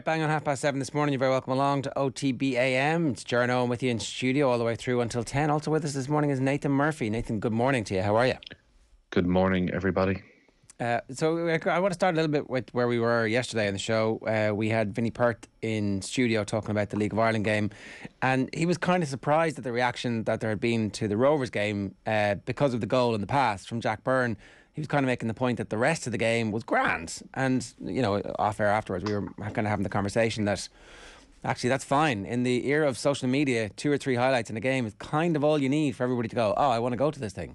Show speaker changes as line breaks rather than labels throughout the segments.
Bang on 7:30 this morning. You're very welcome along to OTB AM. It's Ger and Eoin with you in studio all the way through until 10. Also with us this morning is Nathan Murphy. Nathan, good morning to you. How are you?
Good morning, everybody.
So I want to start a little bit with where we were yesterday on the show. We had Vinnie Perth in studio talking about the League of Ireland game, and he was kind of surprised at the reaction that there had been to the Rovers game because of the goal in the past from Jack Byrne. He was kind of making the point that the rest of the game was grand, and off air afterwards we were kind of having the conversation that actually that's fine. In the era of social media, 2 or 3 highlights in a game is kind of all you need for everybody to go, oh, I want to go to this thing.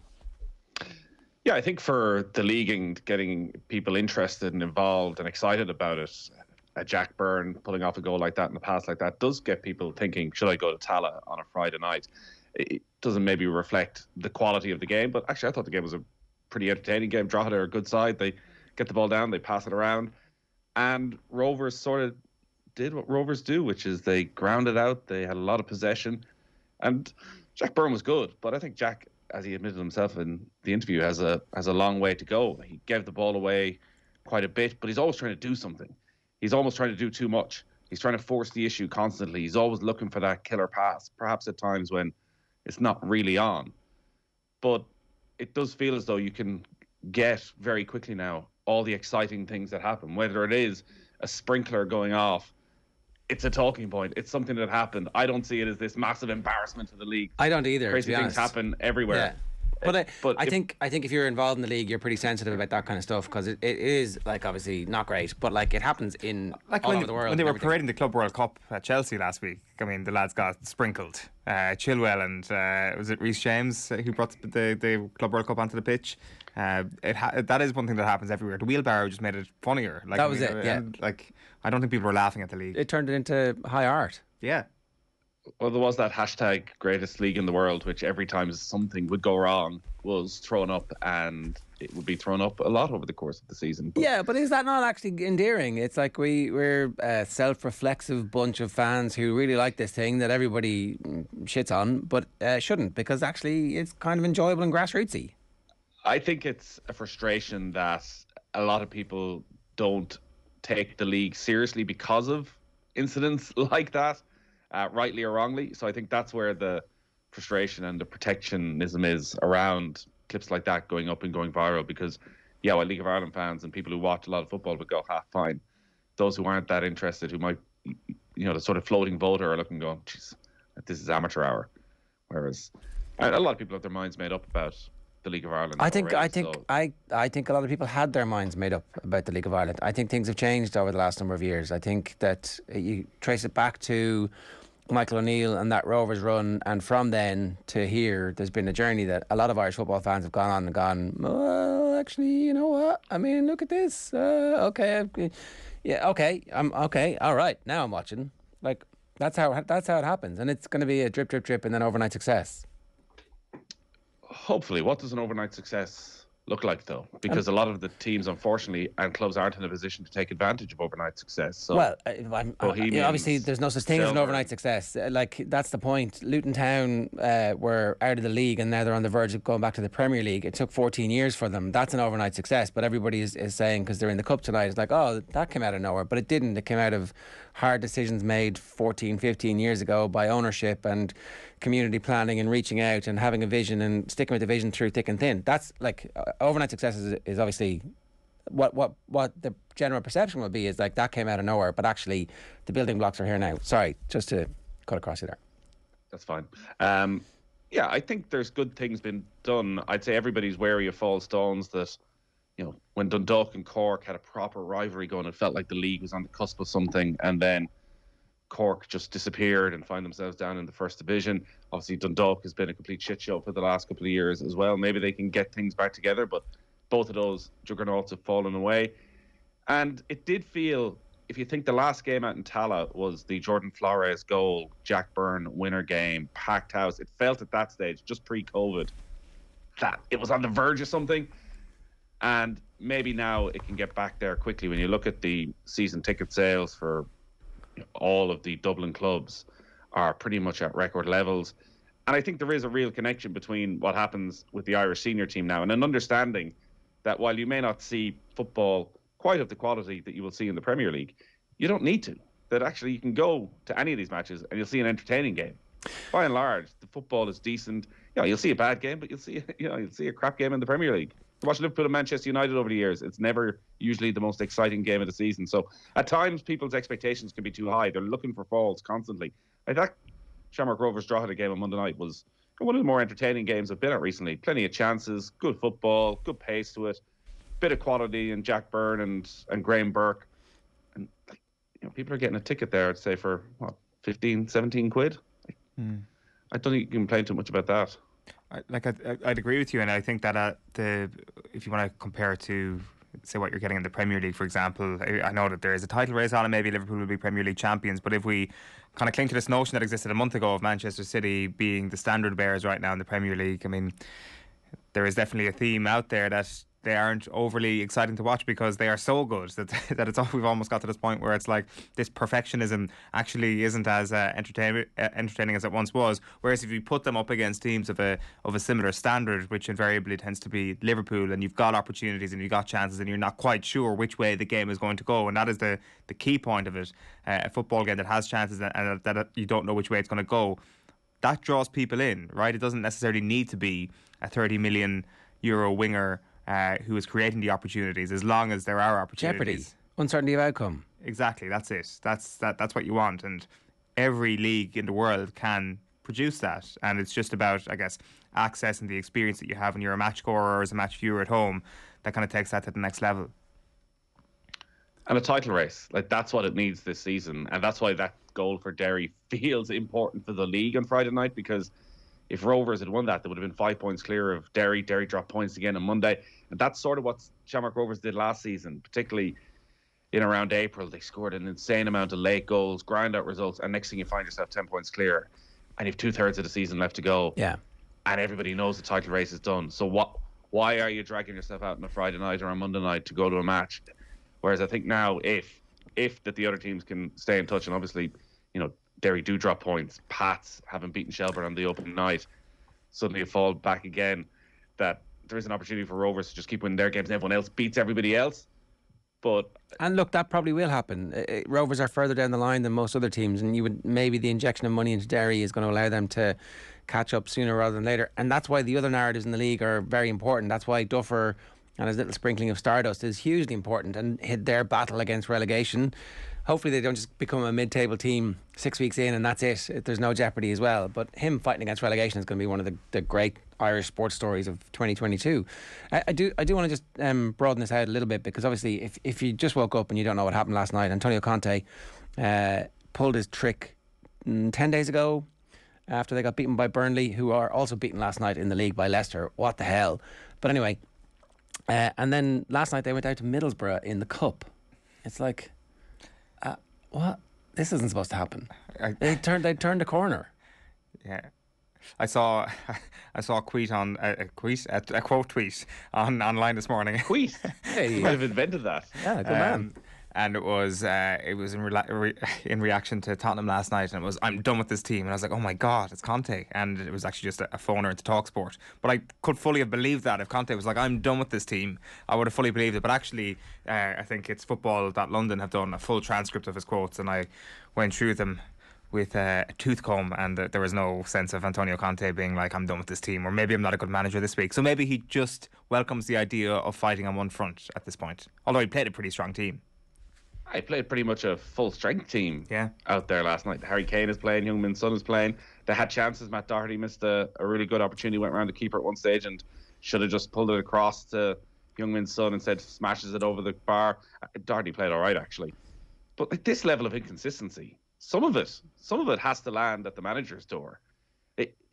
Yeah, I think for the league and getting people interested and involved and excited about it, a Jack Byrne pulling off a goal like that in the past like that does get people thinking, should I go to Tala on a Friday night? It doesn't maybe reflect the quality of the game, but actually I thought the game was a pretty entertaining game. Drogheda are a good side. They get the ball down, they pass it around, and Rovers sort of did what Rovers do, which is they grounded out. They had a lot of possession, and Jack Byrne was good, but I think Jack, as he admitted himself in the interview, has a long way to go. He gave the ball away quite a bit, but he's always trying to do something. He's almost trying to do too much. He's trying to force the issue constantly. He's always looking for that killer pass, perhaps at times when it's not really on. But it does feel as though you can get very quickly now all the exciting things that happen, whether it is a sprinkler going off. It's a talking point. It's something that happened. I don't see it as this massive embarrassment to the league.
I don't either.
Crazy things happen everywhere.
Yeah. But I think if you're involved in the league, you're pretty sensitive about that kind of stuff because it is like obviously not great, but like it happens in all over the world.
When they were parading the Club World Cup at Chelsea last week, I mean the lads got sprinkled. Chilwell and was it Reece James who brought the Club World Cup onto the pitch? That is one thing that happens everywhere. The wheelbarrow just made it funnier. Like,
that was it. Yeah.
And, like I don't think people were laughing at the league.
It turned it into high art.
Yeah.
Well, there was that hashtag greatest league in the world, which every time something would go wrong was thrown up, and it would be thrown up a lot over the course of the season.
Yeah, but is that not actually endearing? It's like we're a self-reflexive bunch of fans who really like this thing that everybody shits on, but shouldn't, because actually it's kind of enjoyable and grassrootsy.
I think it's a frustration that a lot of people don't take the league seriously because of incidents like that. Rightly or wrongly. So I think that's where the frustration and the protectionism is around clips like that going up and going viral, because well, League of Ireland fans and people who watch a lot of football would go, fine. Those who aren't that interested, who might, the sort of floating voter are looking going, geez, this is amateur hour. Whereas a lot of people have their minds made up about the League of Ireland.
I think a lot of people had their minds made up about the League of Ireland. I think things have changed over the last number of years. I think that you trace it back to Michael O'Neill and that Rovers run, and from then to here, there's been a journey that a lot of Irish football fans have gone on and gone, well, actually, you know what? I mean, look at this. Okay, I'm okay. All right, now I'm watching. Like that's how it happens, and it's going to be a drip, drip, drip, and then overnight success.
Hopefully. What does an overnight success look like, though? Because a lot of the teams, unfortunately, and clubs aren't in a position to take advantage of overnight success. So,
well, obviously, there's no such thing as an overnight success. Like, that's the point. Luton Town were out of the league, and now they're on the verge of going back to the Premier League. It took 14 years for them. That's an overnight success. But everybody is saying, because they're in the Cup tonight, it's like, oh, that came out of nowhere. But it didn't. It came out of hard decisions made 14, 15 years ago by ownership and community planning and reaching out and having a vision and sticking with the vision through thick and thin. That's like overnight success is obviously what the general perception will be is like that came out of nowhere, but actually the building blocks are here now. Sorry, just to cut across you there.
That's fine. I think there's good things been done. I'd say everybody's wary of false dawns that, when Dundalk and Cork had a proper rivalry going, it felt like the league was on the cusp of something, and then Cork just disappeared and find themselves down in the first division. Obviously, Dundalk has been a complete shit show for the last couple of years as well. Maybe they can get things back together, but both of those juggernauts have fallen away. And it did feel, if you think the last game out in Tala was the Jordan Flores goal, Jack Byrne winner game, packed house, it felt at that stage, just pre-COVID, that it was on the verge of something. And maybe now it can get back there quickly. When you look at the season ticket sales for all of the Dublin clubs are pretty much at record levels. And I think there is a real connection between what happens with the Irish senior team now and an understanding that while you may not see football quite of the quality that you will see in the Premier League, you don't need to. that actually you can go to any of these matches and you'll see an entertaining game. By and large, the football is decent. You'll see a bad game, but you'll see a crap game in the Premier League. Watch Liverpool and Manchester United over the years. It's never usually the most exciting game of the season. So at times, people's expectations can be too high. They're looking for faults constantly. Like that Shamrock Rovers Drogheda game on Monday night was one of the more entertaining games I've been at recently. Plenty of chances, good football, good pace to it, bit of quality in Jack Byrne and Graham Burke. And people are getting a ticket there, I'd say, for 15, 17 quid. I don't think you can complain too much about that.
I'd agree with you, and I think that if you want to compare it to, say, what you're getting in the Premier League, for example, I know that there is a title race on, and maybe Liverpool will be Premier League champions. But if we kind of cling to this notion that existed a month ago of Manchester City being the standard bearers right now in the Premier League, I mean, there is definitely a theme out there that they aren't overly exciting to watch because they are so good that we've almost got to this point where it's like this perfectionism actually isn't as entertaining as it once was. Whereas if you put them up against teams of a similar standard, which invariably tends to be Liverpool, and you've got opportunities and you've got chances and you're not quite sure which way the game is going to go, and that is the key point of it. A football game that has chances and that you don't know which way it's going to go, that draws people in, right? It doesn't necessarily need to be a 30 million euro winger who is creating the opportunities, as long as there are opportunities.
Jeopardy, uncertainty of outcome.
Exactly, that's it. That's what you want, and every league in the world can produce that. And it's just about, I guess, access and the experience that you have when you're a match scorer or as a match viewer at home that kind of takes that to the next level.
And a title race, like that's what it needs this season, and that's why that goal for Derry feels important for the league on Friday night, because if Rovers had won that, they would have been 5 points clear of Derry. Derry dropped points again on Monday. And that's sort of what Shamrock Rovers did last season, particularly in around April. They scored an insane amount of late goals, grind out results, and next thing you find yourself 10 points clear. And you have 2/3 of the season left to go.
Yeah.
And everybody knows the title race is done. So why are you dragging yourself out on a Friday night or a Monday night to go to a match? Whereas I think now, if that the other teams can stay in touch, and obviously, Derry do drop points. Pats haven't beaten Shelbourne on the opening night. Suddenly you fall back again. That there is an opportunity for Rovers to just keep winning their games and everyone else beats everybody else. And
look, that probably will happen. Rovers are further down the line than most other teams, and maybe the injection of money into Derry is going to allow them to catch up sooner rather than later. And that's why the other narratives in the league are very important. That's why Duffer and his little sprinkling of stardust is hugely important, and hit their battle against relegation. Hopefully they don't just become a mid-table team 6 weeks in and that's it. There's no jeopardy as well. But him fighting against relegation is going to be one of the great Irish sports stories of 2022. I do want to just broaden this out a little bit, because obviously if you just woke up and you don't know what happened last night, Antonio Conte pulled his trick 10 days ago after they got beaten by Burnley, who are also beaten last night in the league by Leicester. What the hell? But anyway, and then last night they went out to Middlesbrough in the Cup. It's like... what? This isn't supposed to happen. They turned a corner.
Yeah, I saw a quote tweet online this morning.
Tweet? Hey, you might have invented that.
Yeah, good man.
And it was in reaction to Tottenham last night, and it was, "I'm done with this team," and I was like, "Oh my God, it's Conte!" And it was actually just a phoner into TalkSport. But I could fully have believed that if Conte was like, "I'm done with this team," I would have fully believed it. But actually, I think it's Football.London have done a full transcript of his quotes, and I went through them with a tooth comb, and there was no sense of Antonio Conte being like, "I'm done with this team," or maybe I'm not a good manager this week. So maybe he just welcomes the idea of fighting on one front at this point, although he played a pretty strong team.
I played pretty much a full-strength team out there last night. Harry Kane is playing, Heung-min Son is playing. They had chances. Matt Doherty missed a really good opportunity, went around the keeper at one stage and should have just pulled it across to Heung-min Son and said smashes it over the bar. Doherty played all right, actually. But like this level of inconsistency, some of it has to land at the manager's door.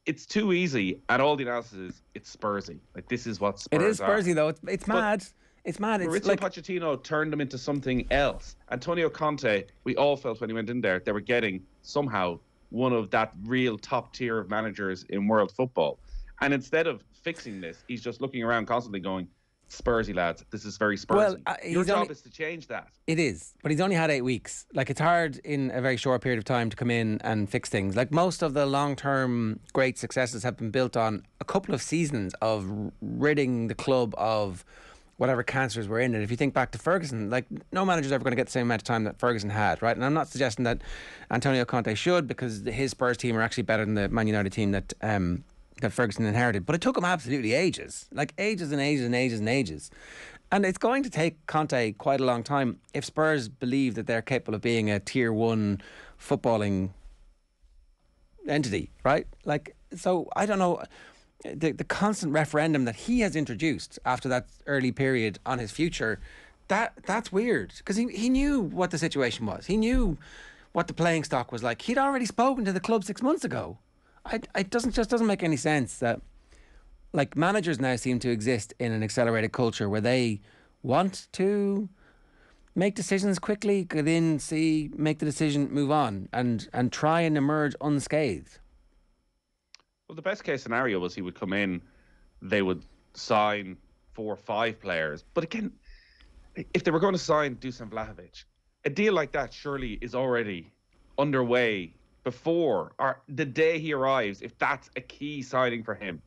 It's too easy, and all the analysis is it's Spursy. Like, this is what Spurs are.
It is Spursy, though. It's mad. It's mad.
Maurizio Pochettino turned them into something else. Antonio Conte, we all felt when he went in there, they were getting somehow one of that real top tier of managers in world football. And instead of fixing this, he's just looking around constantly going, Spursy, lads, this is very Spursy. Well, your job is to change that.
It is, but he's only had 8 weeks. Like, it's hard in a very short period of time to come in and fix things. Like, most of the long-term great successes have been built on a couple of seasons of ridding the club of whatever cancers were in it. If you think back to Ferguson, like, no manager's ever going to get the same amount of time that Ferguson had, right? And I'm not suggesting that Antonio Conte should, because his Spurs team are actually better than the Man United team that Ferguson inherited. But it took him absolutely ages, like ages and ages and ages and ages. And it's going to take Conte quite a long time if Spurs believe that they're capable of being a tier 1 footballing entity, right? Like, so I don't know. The constant referendum that he has introduced after that early period on his future, that's weird, because he knew what the situation was. He knew what the playing stock was like. He'd already spoken to the club 6 months ago. It doesn't make any sense that, like, managers now seem to exist in an accelerated culture where they want to make decisions quickly, get in, see, make the decision, move on, and try and emerge unscathed.
Well, the best case scenario was he would come in, they would sign 4 or 5 players. But again, if they were going to sign Dusan Vlahovic, a deal like that surely is already underway before or the day he arrives. If that's a key signing for him,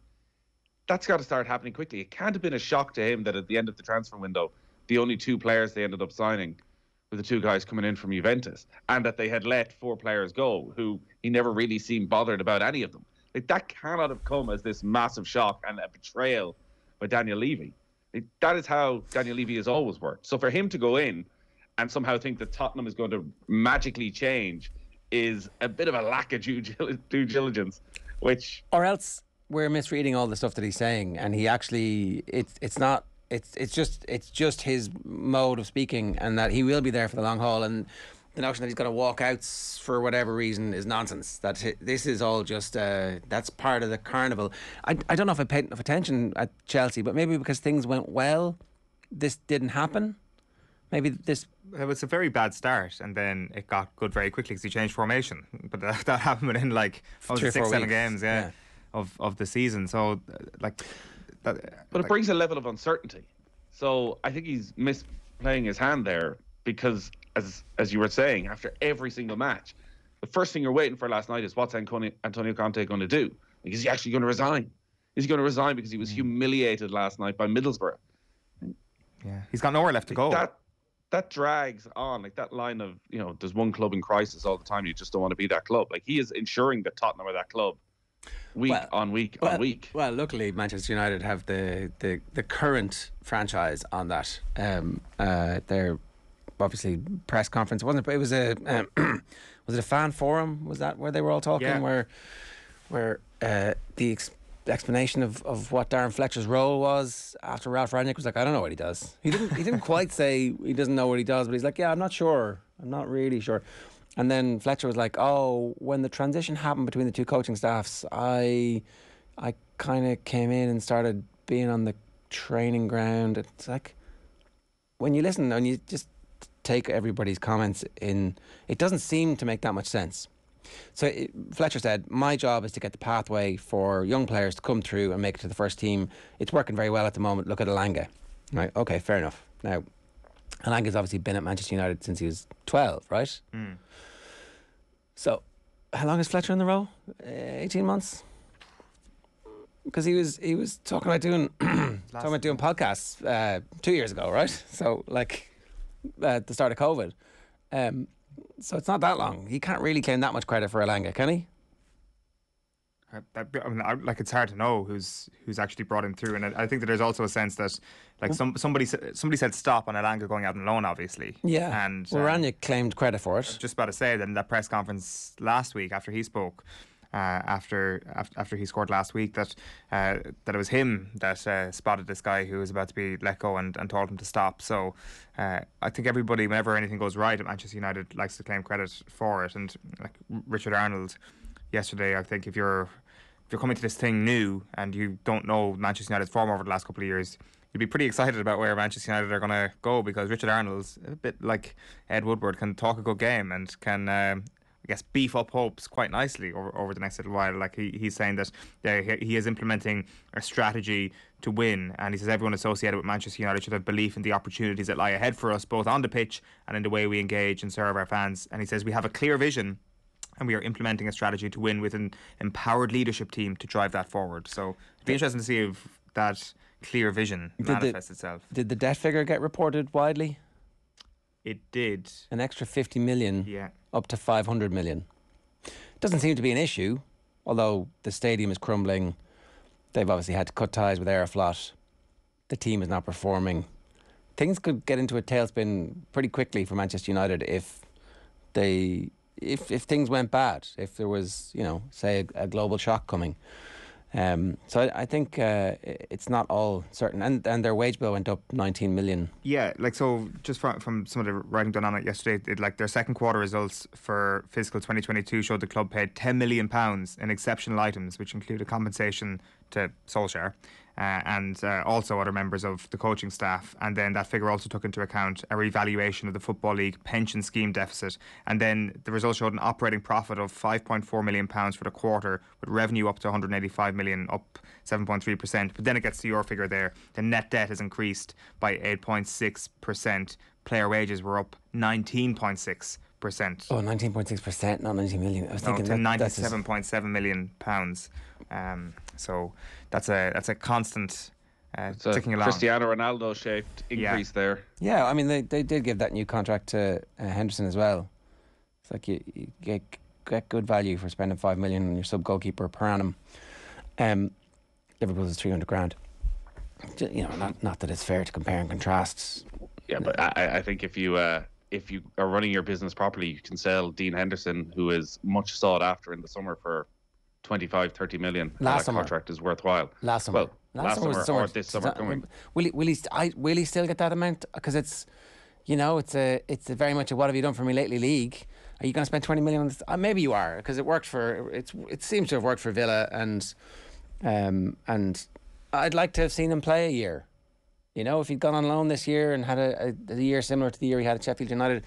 that's got to start happening quickly. It can't have been a shock to him that at the end of the transfer window, the only 2 players they ended up signing were the 2 guys coming in from Juventus, and that they had let 4 players go who he never really seemed bothered about any of them. Like, that cannot have come as this massive shock and a betrayal by Daniel Levy. That is how Daniel Levy has always worked. So for him to go in and somehow think that Tottenham is going to magically change is a bit of a lack of due diligence, which...
Or else we're misreading all the stuff that he's saying, and he actually... It's just his mode of speaking, and that he will be there for the long haul, and the notion that he's going to walk out for whatever reason is nonsense. This is all just that's part of the carnival. I don't know if I paid enough attention at Chelsea, but maybe because things went well, this didn't happen. Maybe this...
It was a very bad start, and then it got good very quickly because he changed formation. But that happened within, like, 6-7 games of the season. So, like...
But it brings a level of uncertainty. So I think he's misplaying his hand there, because, as you were saying, after every single match, the first thing you're waiting for last night is, what's Antonio Conte going to do? Like, is he actually going to resign? Is he going to resign because he was humiliated last night by Middlesbrough?
Yeah, he's got nowhere left to go.
That drags on, like that line of, there's one club in crisis all the time. You just don't want to be that club. Like, he is ensuring that Tottenham are that club. Week on week.
Well, luckily Manchester United have the current franchise on that. Their obviously press conference wasn't it? It was a was it a fan forum? Was that where they were all talking?
Yeah.
Where the explanation of what Darren Fletcher's role was after Ralph Rangnick was like, I don't know what he does. He didn't quite say he doesn't know what he does, but he's like, yeah, I'm not sure. I'm not really sure. And then Fletcher was like, oh, when the transition happened between the 2 coaching staffs, I kind of came in and started being on the training ground. It's like, when you listen and you just take everybody's comments in, it doesn't seem to make that much sense. So Fletcher said, my job is to get the pathway for young players to come through and make it to the first team. It's working very well at the moment. Look at Elanga. Right, okay, fair enough. Now, Elanga's obviously been at Manchester United since he was 12, right? Mm. So, how long is Fletcher in the role? 18 months? Because he was talking about doing podcasts 2 years ago, right? So, like, at the start of COVID. So it's not that long. He can't really claim that much credit for Elanga, can he?
It's hard to know who's actually brought him through, and I think that there's also a sense that, like, somebody said stop on Elanga going out on loan, obviously.
Yeah.
And
Rangnick claimed credit for it.
I was just about to say that in that press conference last week after he spoke, after he scored last week, that it was him that spotted this guy who was about to be let go and told him to stop. So I think everybody, whenever anything goes right at Manchester United, likes to claim credit for it. And like Richard Arnold yesterday, I think if you're coming to this thing new and you don't know Manchester United's form over the last couple of years, you'd be pretty excited about where Manchester United are going to go, because Richard Arnold's a bit like Ed Woodward, can talk a good game and can, I guess, beef up hopes quite nicely over the next little while. Like he's saying that he is implementing a strategy to win, and he says everyone associated with Manchester United should have belief in the opportunities that lie ahead for us, both on the pitch and in the way we engage and serve our fans. And he says we have a clear vision, and we are implementing a strategy to win with an empowered leadership team to drive that forward. So it'd be interesting to see if that clear vision manifest itself.
Did the debt figure get reported widely?
It did.
An extra 50 million,
yeah,
up to 500 million. Doesn't seem to be an issue, although the stadium is crumbling. They've obviously had to cut ties with Aeroflot. The team is not performing. Things could get into a tailspin pretty quickly for Manchester United if things went bad, if there was, say, a global shock coming. So I think it's not all certain. And their wage bill went up 19 million.
Yeah, so just from some of the writing done on it yesterday, their second quarter results for fiscal 2022 showed the club paid £10 million in exceptional items, which include a compensation to Solskjaer and also other members of the coaching staff. And then that figure also took into account a revaluation of the Football League pension scheme deficit. And then the results showed an operating profit of £5.4 million for the quarter, with revenue up to 185 million, up 7.3%. But then it gets to your figure there. The net debt has increased by 8.6%. Player wages were up 19.6%.
Oh, 19.6%, not 90 million. I was thinking
to £97.7 million. So that's a constant ticking along.
Cristiano Ronaldo shaped increase there.
Yeah, I mean they did give that new contract to Henderson as well. It's like you get good value for spending 5 million on your sub goalkeeper per annum. Liverpool's is 300 grand. Not that it's fair to compare and contrast.
Yeah, but I think if you are running your business properly, you can sell Dean Henderson, who is much sought after in the summer, for 25-30 million.
Last summer.
Contract is worthwhile.
Last summer.
Well, last summer or this summer coming.
Will he still get that amount? Because it's very much a what have you done for me lately league. Are you going to spend 20 million on this? Maybe you are, because it seems to have worked for Villa, and I'd like to have seen him play a year. If he'd gone on loan this year and had a year similar to the year he had at Sheffield United.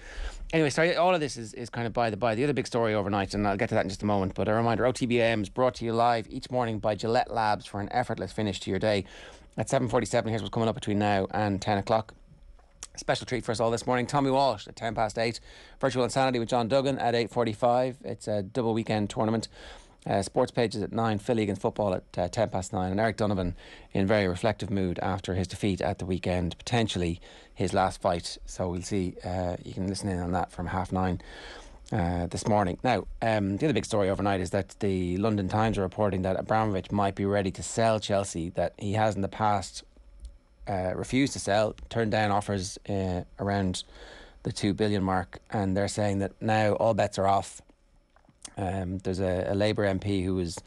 Anyway, sorry, all of this is kind of by the by. The other big story overnight, and I'll get to that in just a moment, but a reminder, OTB AM is brought to you live each morning by Gillette Labs for an effortless finish to your day. At 7:47, here's what's coming up between now and 10 o'clock. Special treat for us all this morning. Tommy Walsh at 8:10. Virtual Insanity with John Duggan at 8:45. It's a double weekend tournament. Sports pages at 9, Philly against football at 9, and Eric Donovan in very reflective mood after his defeat at the weekend, potentially his last fight. So we'll see. You can listen in on that from 9:30 this morning. Now, the other big story overnight is that the London Times are reporting that Abramovich might be ready to sell Chelsea, that he has in the past refused to sell, turned down offers around the 2 billion mark, and they're saying that now all bets are off. There's a Labour MP who was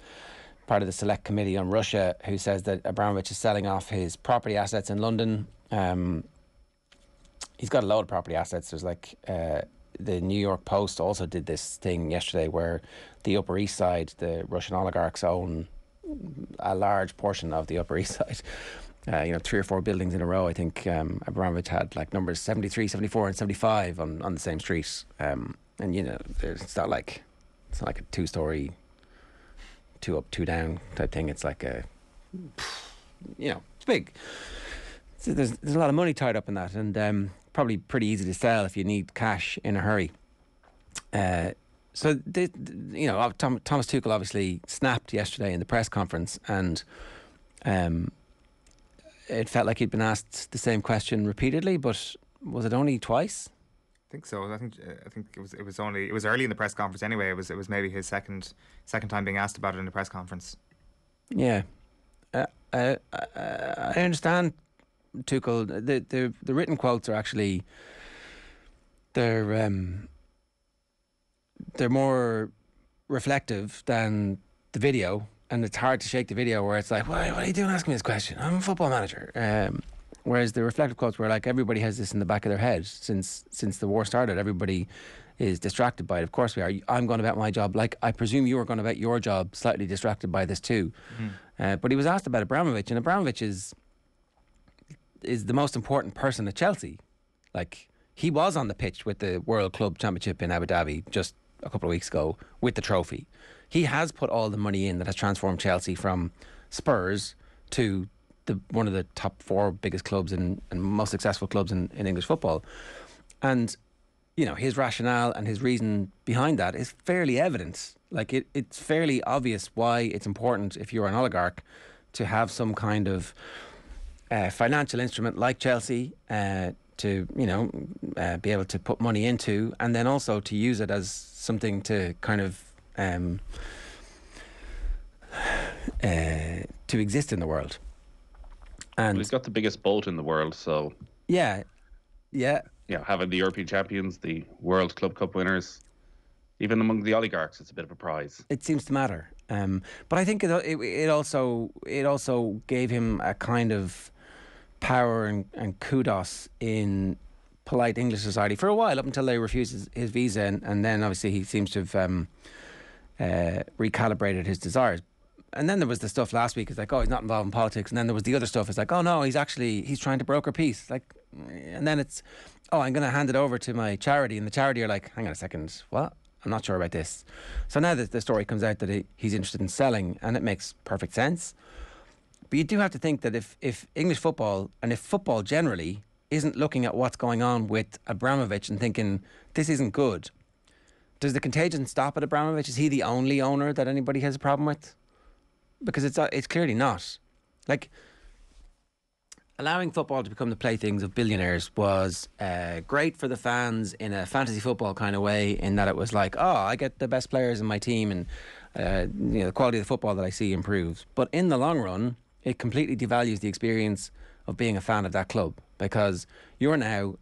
part of the select committee on Russia who says that Abramovich is selling off his property assets in London. He's got a load of property assets. There's the New York Post also did this thing yesterday where the Upper East Side, the Russian oligarchs own a large portion of the Upper East Side. 3 or 4 buildings in a row. I think Abramovich had numbers 73, 74 and 75 on the same street. And it's not like a 2-story, 2 up, 2 down type thing. It's like it's big. So there's a lot of money tied up in that, and probably pretty easy to sell if you need cash in a hurry. So Thomas Tuchel obviously snapped yesterday in the press conference, and it felt like he'd been asked the same question repeatedly, but was it only twice?
I think so. I think it was early in the press conference anyway. It was maybe his second time being asked about it in the press conference.
Yeah, I understand Tuchel. The written quotes are actually they're more reflective than the video, and it's hard to shake the video where it's like, what are you doing asking me this question? I'm a football manager. Whereas the reflective quotes were like, everybody has this in the back of their head since the war started. Everybody is distracted by it. Of course we are. I'm going about my job. Like, I presume you are going about your job, slightly distracted by this too. But he was asked about Abramovich, and Abramovich is the most important person at Chelsea. Like, he was on the pitch with the World Club Championship in Abu Dhabi just a couple of weeks ago with the trophy. He has put all the money in that has transformed Chelsea from Spurs to one of the top 4 biggest clubs and most successful clubs in English football. And, his rationale and his reason behind that is fairly evident. Like, it's fairly obvious why it's important, if you're an oligarch, to have some kind of financial instrument like Chelsea to be able to put money into, and then also to use it as something to kind of to exist in the world. And
he's got the biggest boat in the world, so
yeah,
having the European champions, the World Club Cup winners, even among the oligarchs, it's a bit of a prize.
It seems to matter, but I think it also gave him a kind of power and kudos in polite English society for a while, up until they refused his visa, and then obviously he seems to have recalibrated his desires. And then there was the stuff last week. It's like, oh, he's not involved in politics. And then there was the other stuff. It's like, oh no, he's trying to broker peace. Like, and then it's, oh, I'm going to hand it over to my charity, and the charity are like, hang on a second, what? I'm not sure about this. So now that the story comes out that he's interested in selling, and it makes perfect sense. But you do have to think that if English football, and if football generally, isn't looking at what's going on with Abramovich and thinking this isn't good, does the contagion stop at Abramovich? Is he the only owner that anybody has a problem with? Because it's clearly not. Like, allowing football to become the playthings of billionaires was great for the fans in a fantasy football kind of way, in that it was like, oh, I get the best players in my team, and the quality of the football that I see improves. But in the long run, it completely devalues the experience of being a fan of that club, because you're now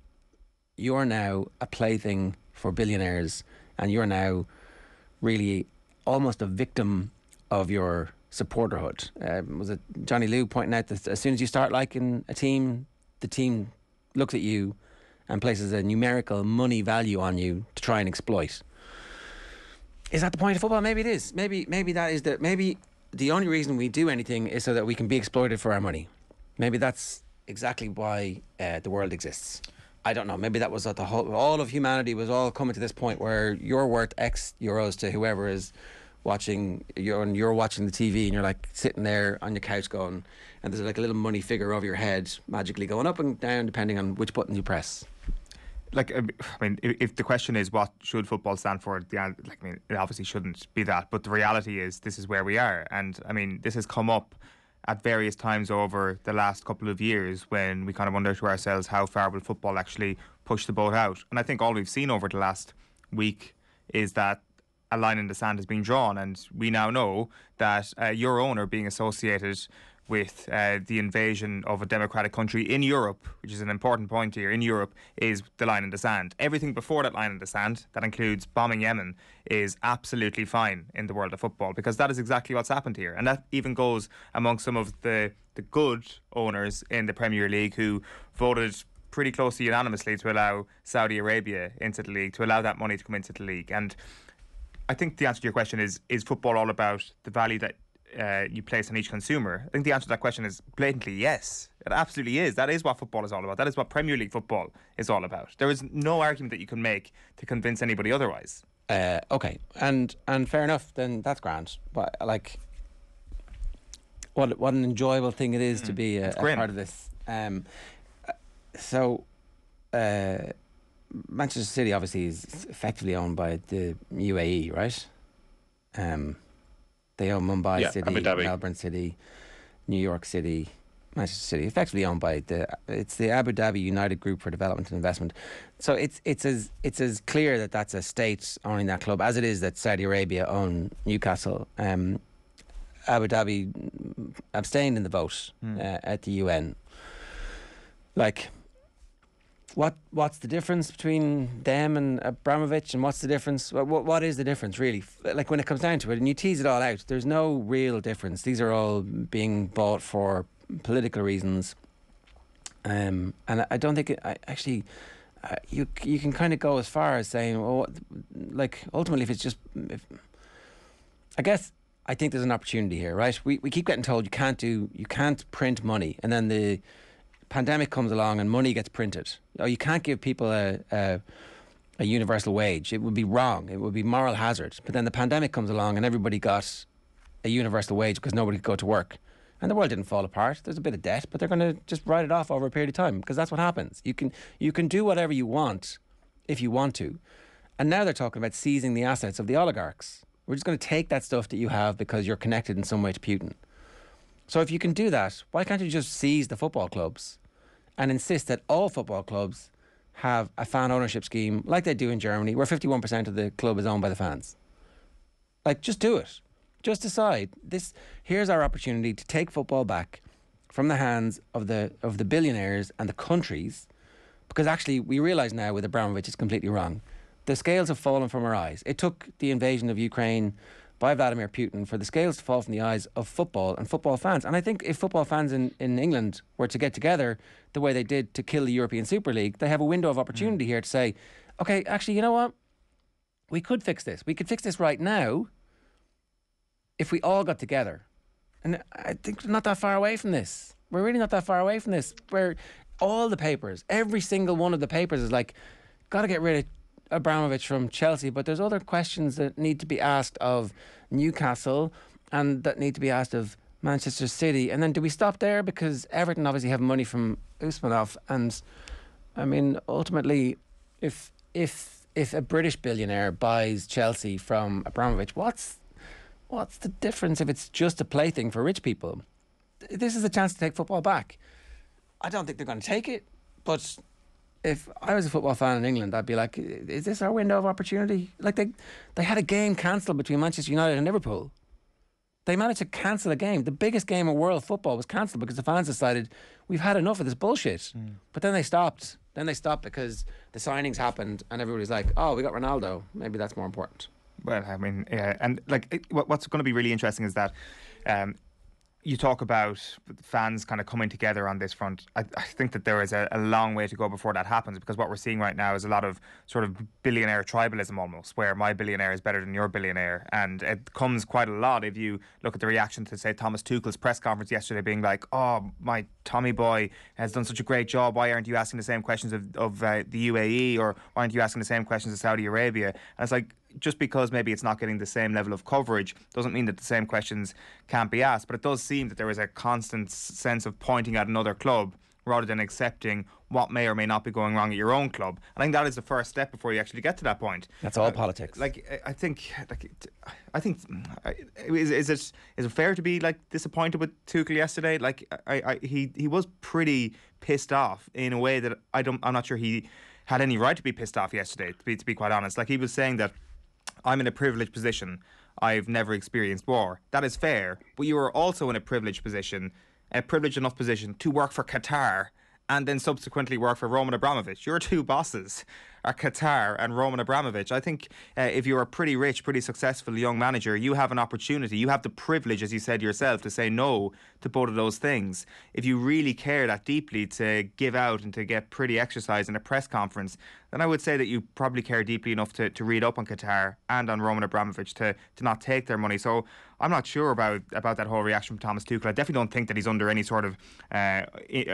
a plaything for billionaires, and you're now really almost a victim of your supporterhood. Was it Johnny Liu pointing out that as soon as you start liking a team, the team looks at you and places a numerical money value on you to try and exploit. Is that the point of football? Maybe it is. Maybe that is maybe the only reason we do anything is so that we can be exploited for our money. Maybe that's exactly why the world exists. I don't know. Maybe that was at all of humanity was all coming to this point where you're worth X euros to whoever is watching, you're watching the TV, and you're like sitting there on your couch going, and there's like a little money figure over your head magically going up and down depending on which button you press.
Like, I mean, if the question is what should football stand for, it obviously shouldn't be that. But the reality is this is where we are. And I mean, this has come up at various times over the last couple of years, when we kind of wonder to ourselves, how far will football actually push the boat out? And I think all we've seen over the last week is that a line in the sand has been drawn, and we now know that your owner being associated with the invasion of a democratic country in Europe, which is an important point here, in Europe, is the line in the sand. Everything before that line in the sand, that includes bombing Yemen, is absolutely fine in the world of football, because that is exactly what's happened here. And that even goes among some of the good owners in the Premier League, who voted pretty close to unanimously to allow Saudi Arabia into the league, to allow that money to come into the league. And I think the answer to your question is football all about the value that you place on each consumer? I think the answer to that question is blatantly yes. It absolutely is. That is what football is all about. That is what Premier League football is all about. There is no argument that you can make to convince anybody otherwise.
Okay, and fair enough. Then that's grand. But like, what an enjoyable thing it is to be a part of this. Manchester City obviously is effectively owned by the UAE, right? They own Mumbai City, Melbourne City, New York City, Manchester City. Effectively owned by it's the Abu Dhabi United Group for Development and Investment. So it's as clear that that's a state owning that club as it is that Saudi Arabia own Newcastle. Abu Dhabi abstained in the vote at the UN. Like, what's the difference between them and Abramovich, and what's the difference? What is the difference really? Like, when it comes down to it, and you tease it all out, there's no real difference. These are all being bought for political reasons, and I don't think you can kind of go as far as saying, well, like, ultimately, I think there's an opportunity here, right? We keep getting told you can't print money, and then the pandemic comes along and money gets printed. Oh, you can't give people a universal wage. It would be wrong. It would be moral hazard. But then the pandemic comes along and everybody got a universal wage because nobody could go to work. And the world didn't fall apart. There's a bit of debt, but they're going to just write it off over a period of time, because that's what happens. You can do whatever you want if you want to. And now they're talking about seizing the assets of the oligarchs. We're just going to take that stuff that you have because you're connected in some way to Putin. So if you can do that, why can't you just seize the football clubs and insist that all football clubs have a fan ownership scheme like they do in Germany, where 51% of the club is owned by the fans? Like, just do it. Just decide this. Here's our opportunity to take football back from the hands of the billionaires and the countries, because actually we realise now with Abramovich it's completely wrong. The scales have fallen from our eyes. It took the invasion of Ukraine by Vladimir Putin for the scales to fall from the eyes of football and football fans. And I think if football fans in England were to get together the way they did to kill the European Super League, they have a window of opportunity here to say, okay, actually, you know what? We could fix this. We could fix this right now if we all got together. And I think we're not that far away from this. We're really not that far away from this. Where all the papers, every single one of the papers is like, got to get rid of Abramovich from Chelsea, but there's other questions that need to be asked of Newcastle and that need to be asked of Manchester City. And then do we stop there? Because Everton obviously have money from Usmanov. And I mean, ultimately, if a British billionaire buys Chelsea from Abramovich, what's the difference if it's just a plaything for rich people? This is a chance to take football back. I don't think they're going to take it, but if I was a football fan in England, I'd be like, is this our window of opportunity? Like, they had a game cancelled between Manchester United and Liverpool. They managed to cancel a game. The biggest game of world football was cancelled because the fans decided, we've had enough of this bullshit. But then they stopped. Because the signings happened and everybody's like, oh, we got Ronaldo. Maybe that's more important.
Well, I mean, and like what's going to be really interesting is that you talk about fans kind of coming together on this front. I think that there is a long way to go before that happens, because what we're seeing right now is a lot of sort of billionaire tribalism almost, where my billionaire is better than your billionaire. And it comes quite a lot if you look at the reaction to, say, Thomas Tuchel's press conference yesterday being like, oh, my Tommy boy has done such a great job. Why aren't you asking the same questions of the UAE, or why aren't you asking the same questions of Saudi Arabia? And it's like, just because maybe it's not getting the same level of coverage doesn't mean that the same questions can't be asked. But it does seem that there is a constant sense of pointing at another club rather than accepting what may or may not be going wrong at your own club. And I think that is the first step before you actually get to that point.
That's all politics.
I think is it fair to be like disappointed with Tuchel yesterday? Like he was pretty pissed off in a way that I'm not sure he had any right to be pissed off yesterday, to be quite honest. Like, he was saying that I'm in a privileged position. I've never experienced war. That is fair. But you are also in a privileged position, a privileged enough position to work for Qatar and then subsequently work for Roman Abramovich. Your two bosses are Qatar and Roman Abramovich. I think if you're a pretty rich, pretty successful young manager, you have an opportunity. You have the privilege, as you said yourself, to say no to both of those things. If you really care that deeply to give out and to get pretty exercise in a press conference, then I would say that you probably care deeply enough to read up on Qatar and on Roman Abramovich to not take their money. So I'm not sure about that whole reaction from Thomas Tuchel. I definitely don't think that he's under any sort of I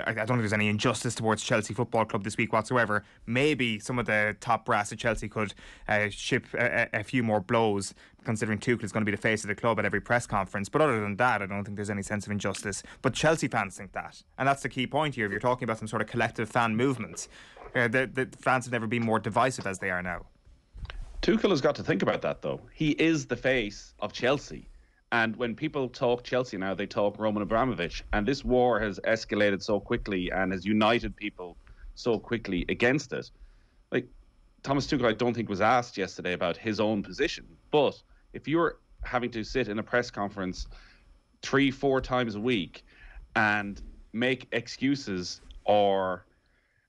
don't think there's any injustice towards Chelsea Football Club this week whatsoever. Maybe some of the top brass at Chelsea could ship a few more blows, considering Tuchel is going to be the face of the club at every press conference. But other than that, I don't think there's any sense of injustice. But Chelsea fans think that. And that's the key point here. If you're talking about some sort of collective fan movement, the fans have never been more divisive as they are now.
Tuchel has got to think about that, though. He is the face of Chelsea. And when people talk Chelsea now, they talk Roman Abramovich. And this war has escalated so quickly and has united people so quickly against it. Like, Thomas Tuchel, I don't think, was asked yesterday about his own position. But if you're having to sit in a press conference 3-4 times a week and make excuses or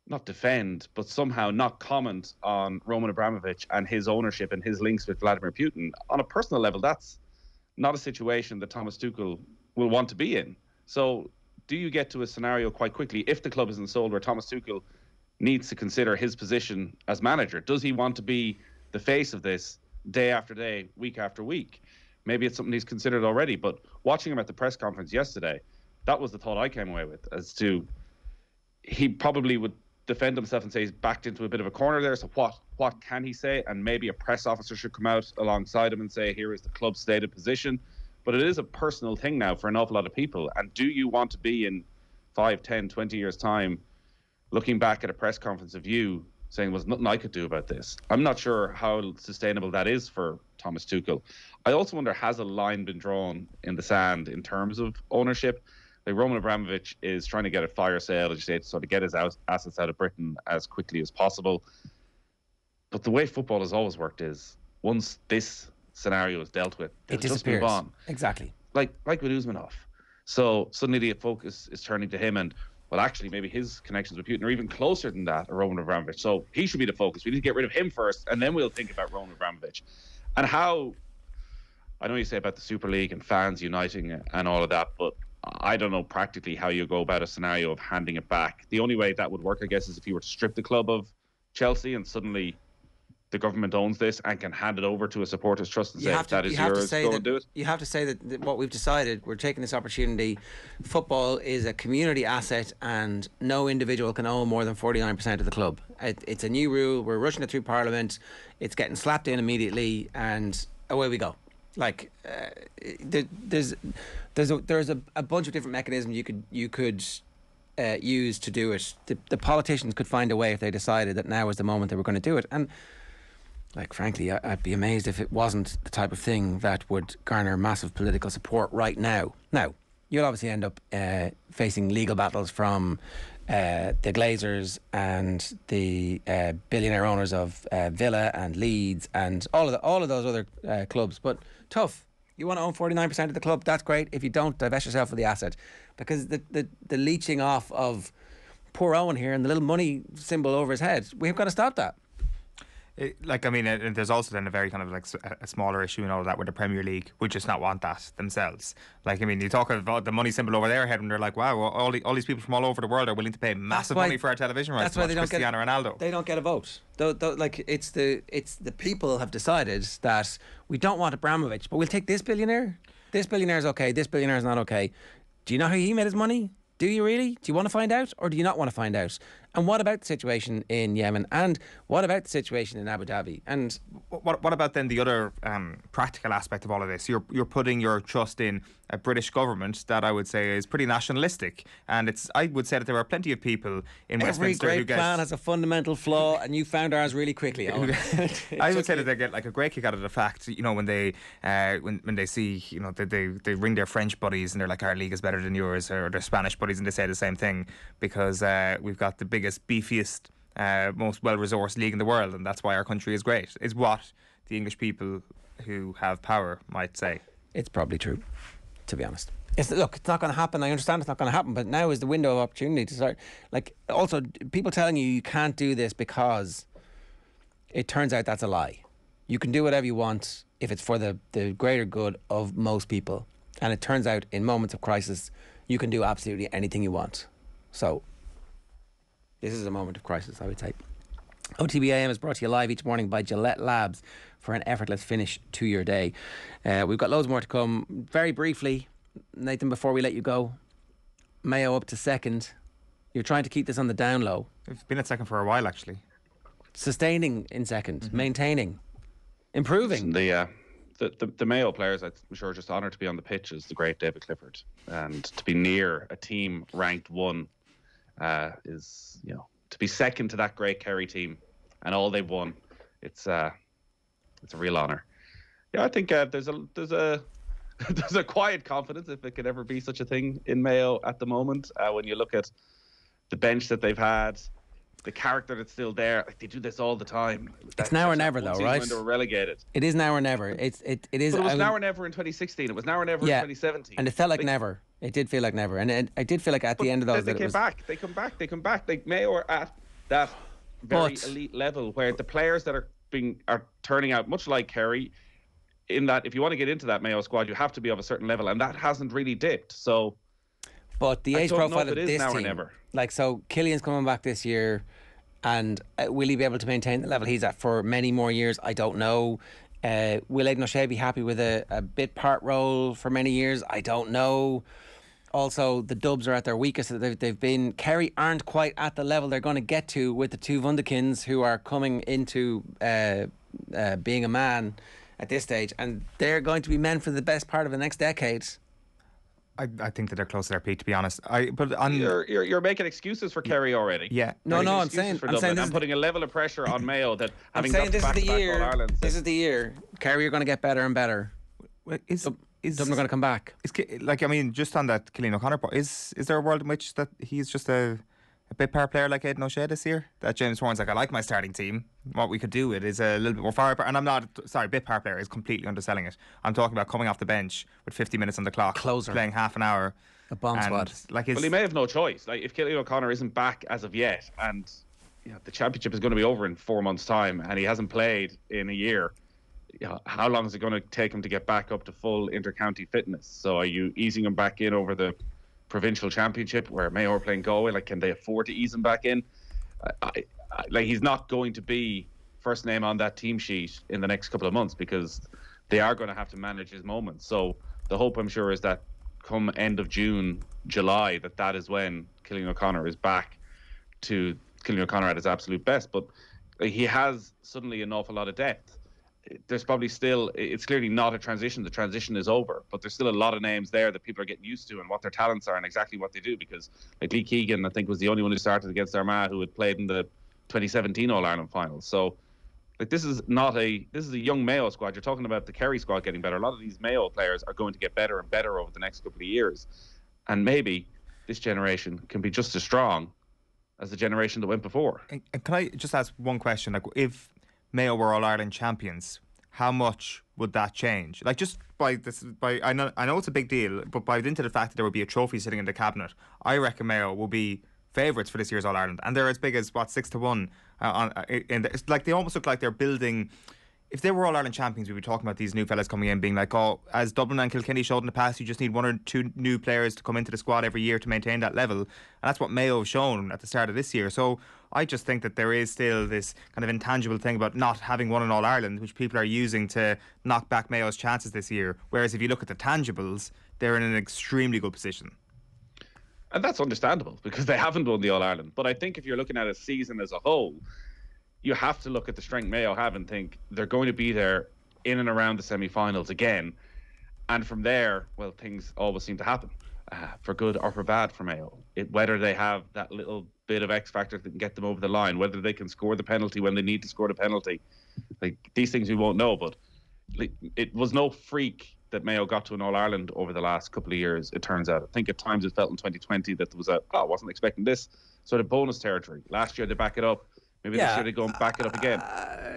not defend, but somehow not comment on Roman Abramovich and his ownership and his links with Vladimir Putin, on a personal level, that's not a situation that Thomas Tuchel will want to be in. So do you get to a scenario quite quickly, if the club isn't sold, where Thomas Tuchel needs to consider his position as manager? Does he want to be the face of this day after day, week after week? Maybe it's something he's considered already, but watching him at the press conference yesterday, that was the thought I came away with, as to he probably would defend himself and say he's backed into a bit of a corner there. So what can he say? And maybe a press officer should come out alongside him and say, here is the club's stated position. But it is a personal thing now for an awful lot of people. And do you want to be in 5, 10, 20 years' time looking back at a press conference of you saying there was nothing I could do about this. I'm not sure how sustainable that is for Thomas Tuchel. I also wonder, has a line been drawn in the sand in terms of ownership? Like Roman Abramovich is trying to get a fire sale, as you say, to sort of get his assets out of Britain as quickly as possible. But the way football has always worked is, once this scenario is dealt with,
it disappears.
Just move on.
Exactly.
Like with Usmanov. So suddenly the focus is turning to him, and well, actually, maybe his connections with Putin are even closer than that, or Roman Abramovich. So he should be the focus. We need to get rid of him first, and then we'll think about Roman Abramovich. And how, I know you say about the Super League and fans uniting and all of that, but I don't know practically how you go about a scenario of handing it back. The only way that would work, I guess, is if you were to strip the club of Chelsea and suddenly the government owns this and can hand it over to a supporters trust and say, that is yours, go and do it.
You have to say that what we've decided, we're taking this opportunity. Football is a community asset and no individual can own more than 49% of the club. It's a new rule. We're rushing it through Parliament. It's getting slapped in immediately and away we go. Like there's a bunch of different mechanisms you could use to do it. The politicians could find a way if they decided that now was the moment they were going to do it. And like, frankly, I'd be amazed if it wasn't the type of thing that would garner massive political support right now. Now, you'll obviously end up facing legal battles from the Glazers and the billionaire owners of Villa and Leeds and all of those other clubs. But tough. You want to own 49% of the club, that's great. If you don't, divest yourself of the asset. Because the leeching off of poor Eoin here and the little money symbol over his head, we've got to stop that.
And there's also then a very kind of like a smaller issue and all of that where the Premier League would just not want that themselves. Like, I mean, you talk about the money symbol over their head and they're like, wow, well, all these people from all over the world are willing to pay massive money for our television rights.
That's why they don't
Cristiano Ronaldo.
They don't get a vote. Like, it's the people have decided that we don't want Abramovich, but we'll take this billionaire. This billionaire is okay. This billionaire is not okay. Do you know how he made his money? Do you really? Do you want to find out or do you not want to find out? And what about the situation in Yemen? And what about the situation in Abu Dhabi? And
what about then the other practical aspect of all of this? You're putting your trust in a British government that I would say is pretty nationalistic. And I would say that there are plenty of people in Westminster who get...
Every great plan has a fundamental flaw and you found ours really quickly.
I would say that they get like a great kick out of the fact, you know, when they see, you know, they ring their French buddies and they're like, our league is better than yours, or their Spanish buddies and they say the same thing because we've got the biggest, beefiest, most well-resourced league in the world, and that's why our country is great, is what the English people who have power might say.
It's probably true, to be honest. It's not going to happen. I understand it's not going to happen, but now is the window of opportunity to start. Like, also, people telling you can't do this because it turns out that's a lie. You can do whatever you want if it's for the greater good of most people, and it turns out in moments of crisis you can do absolutely anything you want. So this is a moment of crisis, I would say. OTB AM is brought to you live each morning by Gillette Labs for an effortless finish to your day. We've got loads more to come. Very briefly, Nathan, before we let you go, Mayo up to second. You're trying to keep this on the down low.
It's been at second for a while, actually.
Sustaining in second, maintaining, improving.
The Mayo players, I'm sure, are just honoured to be on the pitch as the great David Clifford, and to be near a team ranked one is, you know, to be second to that great Kerry team and all they've won. It's a real honour. Yeah, I think there's a quiet confidence, if it could ever be such a thing, in Mayo at the moment. When you look at the bench that they've had, the character that's still there, like, they do this all the time.
It's now or never, though, right?
When they were relegated,
it is now or never. It is.
But it was now or never in 2016. It was now or never in 2017.
And it felt like never. It did feel like never, and I did feel like at the end of those
they came back. They come back. Like, Mayo are at that very elite level where the players that are turning out, much like Kerry, in that if you want to get into that Mayo squad, you have to be of a certain level, and that hasn't really dipped. So,
but the age profile of this team, like, so Killian's coming back this year, and will he be able to maintain the level he's at for many more years? I don't know. Will Aidan O'Shea be happy with a bit part role for many years? I don't know. Also, the Dubs are at their weakest that they've been. Kerry aren't quite at the level they're going to get to with the two Wundekins who are coming into being a man at this stage, and they're going to be men for the best part of the next decade.
I think that they're close to their peak, to be honest.
You're making excuses for Kerry already.
Yeah.
No, I'm saying
I'm putting a level of pressure on Mayo that having
saying
got
this is the year.
All-Ireland.
This is the year. Kerry are going to get better and better.
Is
Dublin going to come back?
Just on that Cillian O'Connor part, is there a world in which that he's just a bit par player like Aidan O'Shea this year? That James Horan's like, I like my starting team. What we could do with is a little bit more far. And I'm not, sorry, bit par player is completely underselling it. I'm talking about coming off the bench with 50 minutes on the clock,
closer,
playing half an hour.
A bomb squad.
Well, he may have no choice. Like, if Cillian O'Connor isn't back as of yet, and the championship is going to be over in 4 months' time, and he hasn't played in a year, how long is it going to take him to get back up to full inter-county fitness? So are you easing him back in over the provincial championship where Mayo are playing Galway? Like, can they afford to ease him back in? He's not going to be first name on that team sheet in the next couple of months, because they are going to have to manage his moments. So the hope, I'm sure, is that come end of June, July, that is when Cillian O'Connor is back to Cillian O'Connor at his absolute best. But he has suddenly an awful lot of depth. There's probably still, it's clearly not a transition. The transition is over, but there's still a lot of names there that people are getting used to and what their talents are and exactly what they do. Because like Lee Keegan, I think, was the only one who started against Armagh who had played in the 2017 All-Ireland final. So this is a young Mayo squad. You're talking about the Kerry squad getting better. A lot of these Mayo players are going to get better and better over the next couple of years. And maybe this generation can be just as strong as the generation that went before.
And can I just ask one question? Like, if Mayo were All-Ireland champions, how much would that change? Like, just I know it's a big deal, but by into the fact that there would be a trophy sitting in the cabinet, I reckon Mayo will be favourites for this year's All-Ireland, and they're as big as 6-1. It's like they almost look like they're building. If they were All-Ireland champions, we'd be talking about these new fellas coming in being like, oh, as Dublin and Kilkenny showed in the past, you just need 1 or 2 new players to come into the squad every year to maintain that level. And that's what Mayo have shown at the start of this year. So I just think that there is still this kind of intangible thing about not having won an All-Ireland, which people are using to knock back Mayo's chances this year. Whereas if you look at the tangibles, they're in an extremely good position.
And that's understandable because they haven't won the All-Ireland. But I think if you're looking at a season as a whole, you have to look at the strength Mayo have and think they're going to be there in and around the semi-finals again. And from there, well, things always seem to happen, for good or for bad for Mayo. Whether they have that little bit of X factor that can get them over the line, whether they can score the penalty when they need to score the penalty. Like, these things we won't know, but it was no freak that Mayo got to an All-Ireland over the last couple of years, it turns out. I think at times it felt in 2020 that there was I wasn't expecting this sort of bonus territory. Last year they back it up. Maybe this year they go and back it up again.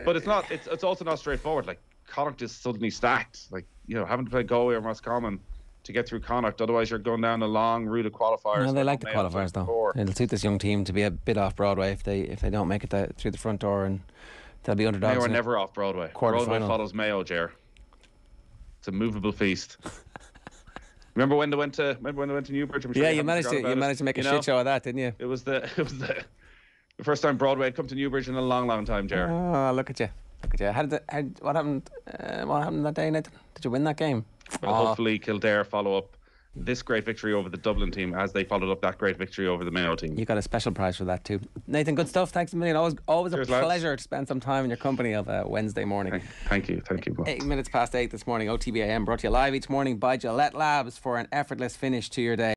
But it's not. It's also not straightforward. Like, Connacht is suddenly stacked. Like, having to play Galway or Roscommon to get through Connacht. Otherwise, you're going down a long route of qualifiers.
No, they like the qualifiers though. It'll suit this young team to be a bit off Broadway if they don't make it through the front door, and they'll be underdogs.
Mayo are never off Broadway. Broadway follows Mayo, Ger. It's a movable feast. Remember when they went to Newbridge?
Sure you managed to make a shit show of that, didn't you?
It was the first time Broadway had come to Newbridge in a long, long time, Ger.
Oh, look at you. What happened that day, Nathan? Did you win that game?
Well, hopefully Kildare follow up this great victory over the Dublin team as they followed up that great victory over the Mayo team. You
got a special prize for that too. Nathan, good stuff. Thanks a million. Always a pleasure to spend some time in your company of a Wednesday morning.
Thank you.
8 minutes past 8 this morning. OTB AM brought to you live each morning by Gillette Labs for an effortless finish to your day.